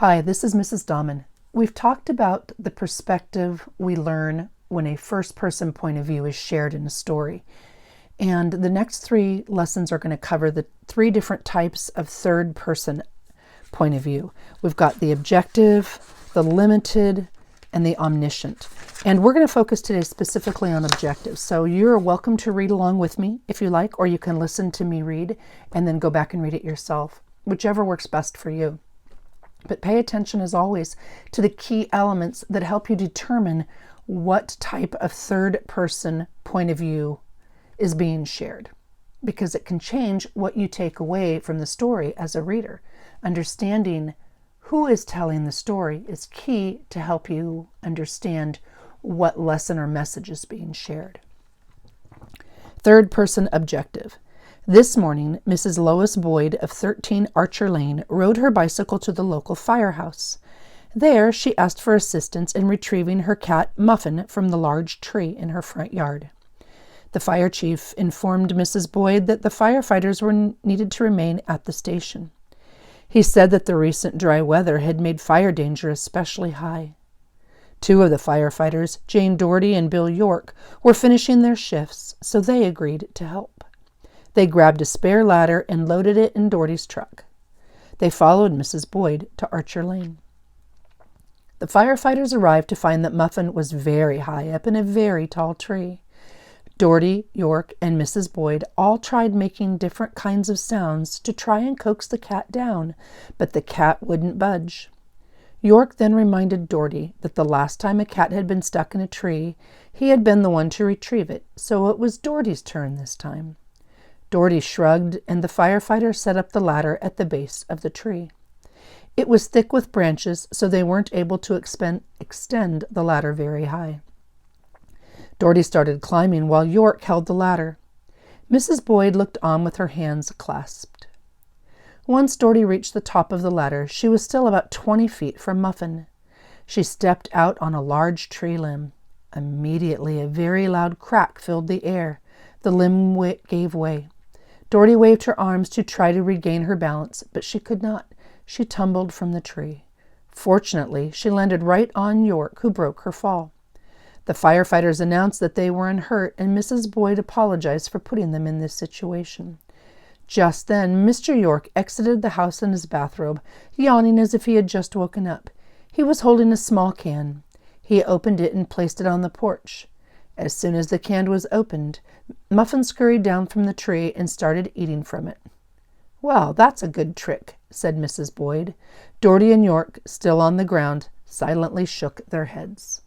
Hi, this is Mrs. Dahman. We've talked about the perspective we learn when a first-person point of view is shared in a story. And the next three lessons are going to cover the three different types of third-person point of view. We've got the objective, the limited, and the omniscient. And we're going to focus today specifically on objective. So you're welcome to read along with me if you like, or you can listen to me read and then go back and read it yourself, whichever works best for you. But pay attention, as always, to the key elements that help you determine what type of third-person point of view is being shared, because it can change what you take away from the story as a reader. Understanding who is telling the story is key to help you understand what lesson or message is being shared. Third-person objective. This morning, Mrs. Lois Boyd of 13 Archer Lane rode her bicycle to the local firehouse. There, she asked for assistance in retrieving her cat Muffin from the large tree in her front yard. The fire chief informed Mrs. Boyd that the firefighters were needed to remain at the station. He said that the recent dry weather had made fire danger especially high. Two of the firefighters, Jane Doherty and Bill York, were finishing their shifts, so they agreed to help. They grabbed a spare ladder and loaded it in Doherty's truck. They followed Mrs. Boyd to Archer Lane. The firefighters arrived to find that Muffin was very high up in a very tall tree. Doherty, York, and Mrs. Boyd all tried making different kinds of sounds to try and coax the cat down, but the cat wouldn't budge. York then reminded Doherty that the last time a cat had been stuck in a tree, he had been the one to retrieve it, so it was Doherty's turn this time. Doherty shrugged, and the firefighter set up the ladder at the base of the tree. It was thick with branches, so they weren't able to extend the ladder very high. Doherty started climbing while York held the ladder. Mrs. Boyd looked on with her hands clasped. Once Doherty reached the top of the ladder, she was still about 20 feet from Muffin. She stepped out on a large tree limb. Immediately, a very loud crack filled the air. The limb gave way. Doherty waved her arms to try to regain her balance, but she could not. She tumbled from the tree. Fortunately, she landed right on York, who broke her fall. The firefighters announced that they were unhurt, and Mrs. Boyd apologized for putting them in this situation. Just then, Mr. York exited the house in his bathrobe, yawning as if he had just woken up. He was holding a small can. He opened it and placed it on the porch. As soon as the can was opened, Muffin scurried down from the tree and started eating from it. "Well, that's a good trick," said Mrs. Boyd. Doherty and York, still on the ground, silently shook their heads.